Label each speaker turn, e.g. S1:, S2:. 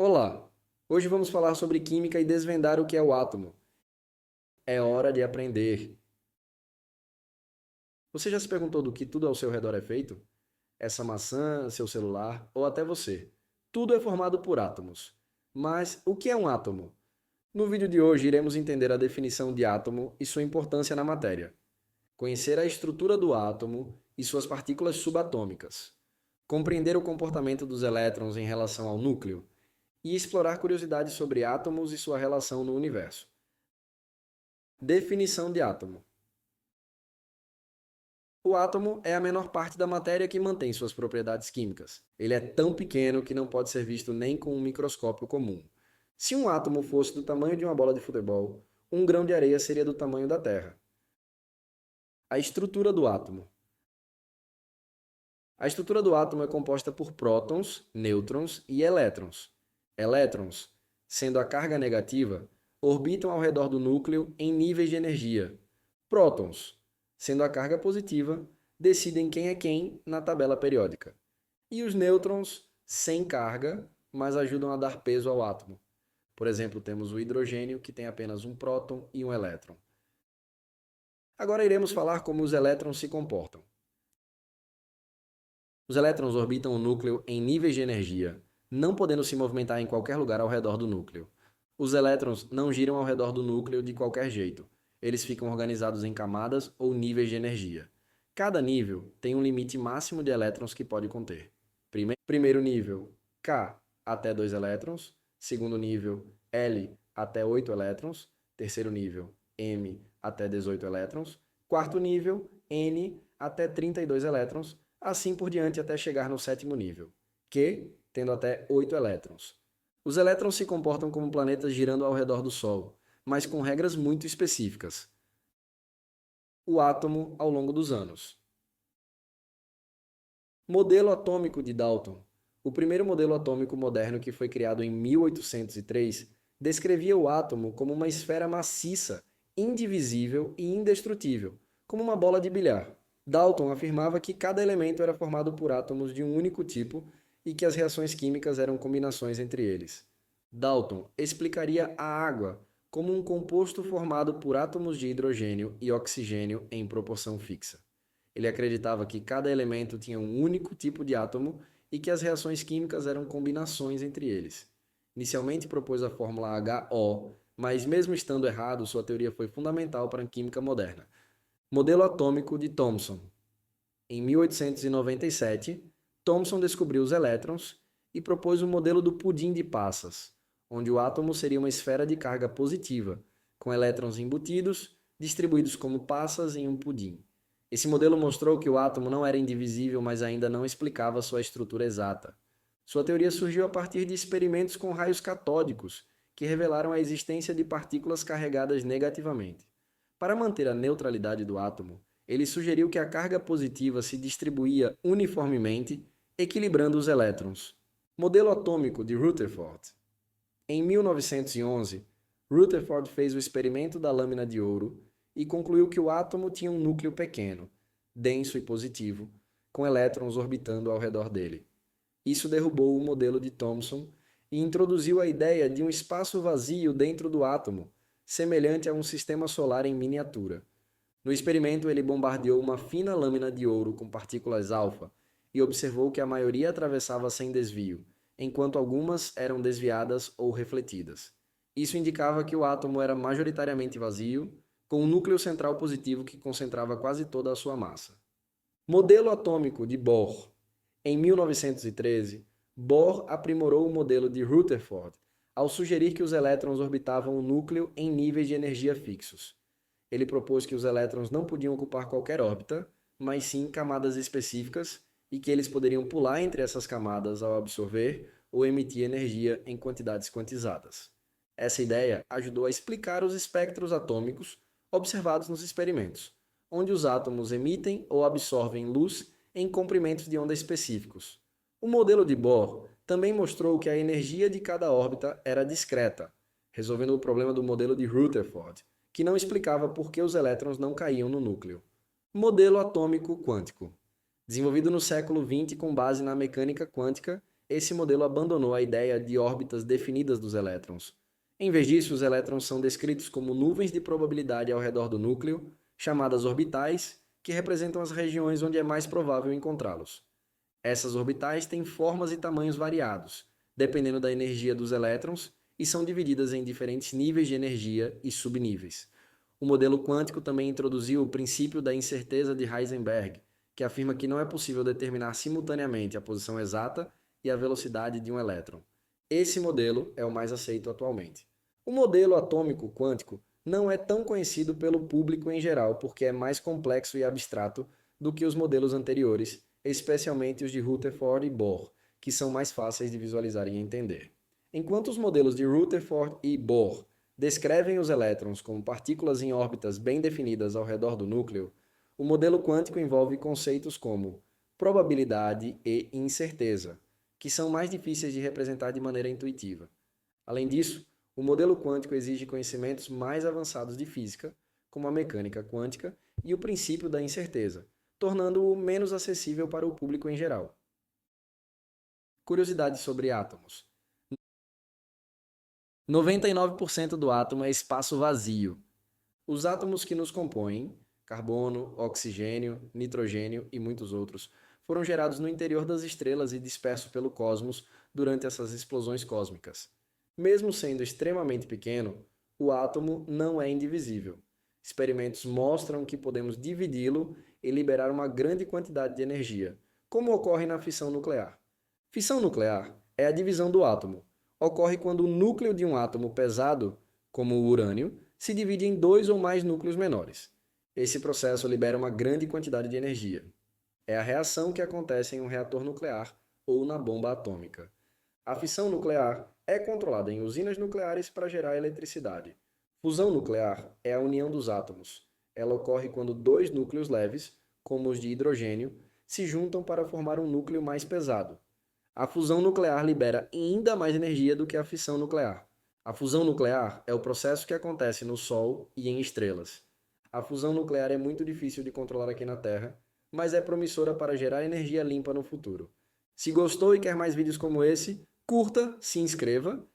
S1: Olá! Hoje vamos falar sobre química e desvendar o que é o átomo. É hora de aprender. Você já se perguntou do que tudo ao seu redor é feito? Essa maçã, seu celular ou até você. Tudo é formado por átomos. Mas o que é um átomo? No vídeo de hoje iremos entender a definição de átomo e sua importância na matéria. Conhecer a estrutura do átomo e suas partículas subatômicas. Compreender o comportamento dos elétrons em relação ao núcleo e explorar curiosidades sobre átomos e sua relação no universo. Definição de átomo. O átomo é a menor parte da matéria que mantém suas propriedades químicas. Ele é tão pequeno que não pode ser visto nem com um microscópio comum. Se um átomo fosse do tamanho de uma bola de futebol, um grão de areia seria do tamanho da Terra. A estrutura do átomo. A estrutura do átomo é composta por prótons, nêutrons e elétrons. Elétrons, sendo a carga negativa, orbitam ao redor do núcleo em níveis de energia. Prótons, sendo a carga positiva, decidem quem é quem na tabela periódica. E os nêutrons, sem carga, mas ajudam a dar peso ao átomo. Por exemplo, temos o hidrogênio, que tem apenas um próton e um elétron. Agora iremos falar como os elétrons se comportam. Os elétrons orbitam o núcleo em níveis de energia, não podendo se movimentar em qualquer lugar ao redor do núcleo. Os elétrons não giram ao redor do núcleo de qualquer jeito. Eles ficam organizados em camadas ou níveis de energia. Cada nível tem um limite máximo de elétrons que pode conter. Primeiro nível, K até 2 elétrons. Segundo nível, L até 8 elétrons. Terceiro nível, M até 18 elétrons. Quarto nível, N até 32 elétrons. Assim por diante até chegar no sétimo nível, Q, tendo até 8 elétrons. Os elétrons se comportam como planetas girando ao redor do Sol, mas com regras muito específicas. O átomo ao longo dos anos. Modelo atômico de Dalton. O primeiro modelo atômico moderno, que foi criado em 1803, descrevia o átomo como uma esfera maciça, indivisível e indestrutível, como uma bola de bilhar. Dalton afirmava que cada elemento era formado por átomos de um único tipo e que as reações químicas eram combinações entre eles. Dalton explicaria a água como um composto formado por átomos de hidrogênio e oxigênio em proporção fixa. Ele acreditava que cada elemento tinha um único tipo de átomo e que as reações químicas eram combinações entre eles. Inicialmente propôs a fórmula HO, mas mesmo estando errado, sua teoria foi fundamental para a química moderna. Modelo atômico de Thomson. Em 1897, Thomson descobriu os elétrons e propôs o modelo do pudim de passas, onde o átomo seria uma esfera de carga positiva, com elétrons embutidos, distribuídos como passas em um pudim. Esse modelo mostrou que o átomo não era indivisível, mas ainda não explicava sua estrutura exata. Sua teoria surgiu a partir de experimentos com raios catódicos, que revelaram a existência de partículas carregadas negativamente. Para manter a neutralidade do átomo, ele sugeriu que a carga positiva se distribuía uniformemente, equilibrando os elétrons. Modelo atômico de Rutherford. Em 1911, Rutherford fez o experimento da lâmina de ouro e concluiu que o átomo tinha um núcleo pequeno, denso e positivo, com elétrons orbitando ao redor dele. Isso derrubou o modelo de Thomson e introduziu a ideia de um espaço vazio dentro do átomo, semelhante a um sistema solar em miniatura. No experimento, ele bombardeou uma fina lâmina de ouro com partículas alfa e observou que a maioria atravessava sem desvio, enquanto algumas eram desviadas ou refletidas. Isso indicava que o átomo era majoritariamente vazio, com um núcleo central positivo que concentrava quase toda a sua massa. Modelo atômico de Bohr. Em 1913, Bohr aprimorou o modelo de Rutherford ao sugerir que os elétrons orbitavam o núcleo em níveis de energia fixos. Ele propôs que os elétrons não podiam ocupar qualquer órbita, mas sim camadas específicas, e que eles poderiam pular entre essas camadas ao absorver ou emitir energia em quantidades quantizadas. Essa ideia ajudou a explicar os espectros atômicos observados nos experimentos, onde os átomos emitem ou absorvem luz em comprimentos de onda específicos. O modelo de Bohr também mostrou que a energia de cada órbita era discreta, resolvendo o problema do modelo de Rutherford, que não explicava por que os elétrons não caíam no núcleo. Modelo atômico quântico. Desenvolvido no século XX com base na mecânica quântica, esse modelo abandonou a ideia de órbitas definidas dos elétrons. Em vez disso, os elétrons são descritos como nuvens de probabilidade ao redor do núcleo, chamadas orbitais, que representam as regiões onde é mais provável encontrá-los. Essas orbitais têm formas e tamanhos variados, dependendo da energia dos elétrons, e são divididas em diferentes níveis de energia e subníveis. O modelo quântico também introduziu o princípio da incerteza de Heisenberg, que afirma que não é possível determinar simultaneamente a posição exata e a velocidade de um elétron. Esse modelo é o mais aceito atualmente. O modelo atômico quântico não é tão conhecido pelo público em geral porque é mais complexo e abstrato do que os modelos anteriores, especialmente os de Rutherford e Bohr, que são mais fáceis de visualizar e entender. Enquanto os modelos de Rutherford e Bohr descrevem os elétrons como partículas em órbitas bem definidas ao redor do núcleo, o modelo quântico envolve conceitos como probabilidade e incerteza, que são mais difíceis de representar de maneira intuitiva. Além disso, o modelo quântico exige conhecimentos mais avançados de física, como a mecânica quântica e o princípio da incerteza, tornando-o menos acessível para o público em geral. Curiosidades sobre átomos. 99% do átomo é espaço vazio. Os átomos que nos compõem, carbono, oxigênio, nitrogênio e muitos outros, foram gerados no interior das estrelas e dispersos pelo cosmos durante essas explosões cósmicas. Mesmo sendo extremamente pequeno, o átomo não é indivisível. Experimentos mostram que podemos dividi-lo e liberar uma grande quantidade de energia, como ocorre na fissão nuclear. Fissão nuclear é a divisão do átomo. Ocorre quando o núcleo de um átomo pesado, como o urânio, se divide em dois ou mais núcleos menores. Esse processo libera uma grande quantidade de energia. É a reação que acontece em um reator nuclear ou na bomba atômica. A fissão nuclear é controlada em usinas nucleares para gerar eletricidade. Fusão nuclear é a união dos átomos. Ela ocorre quando dois núcleos leves, como os de hidrogênio, se juntam para formar um núcleo mais pesado. A fusão nuclear libera ainda mais energia do que a fissão nuclear. A fusão nuclear é o processo que acontece no Sol e em estrelas. A fusão nuclear é muito difícil de controlar aqui na Terra, mas é promissora para gerar energia limpa no futuro. Se gostou e quer mais vídeos como esse, curta, se inscreva